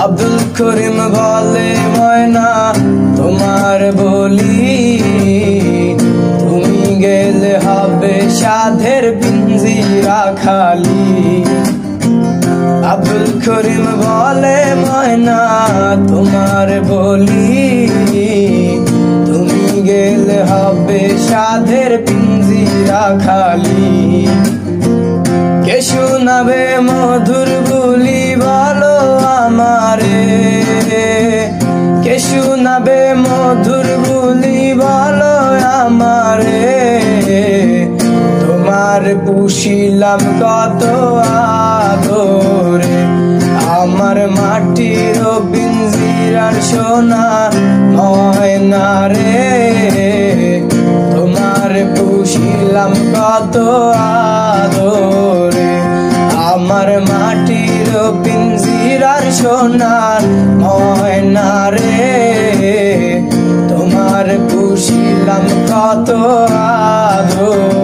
আব্দুল করিম বলে ময়না তোমার বলি, তুমি গেলে হবে সাধের পিঞ্জিরা খালি। আব্দুল করিম বলে ময়না তোমার বলি, তুমি গেলে হবে সাধের পিঞ্জিরা খালি। কে শোনাবে মধুর বুলি বলো আমারে, কে শোনাবে মধুর বুলি বলো আমারে। তোমার পুষিলাম কত আদরে, আমার মাটির পিঞ্জিরার সোনা ময়না রে। তোমার পুষিলাম কত আদরে, আমার মাটির পিঞ্জিরার সোনার ময়না রে। তোমার পুষিলাম কত আদরে।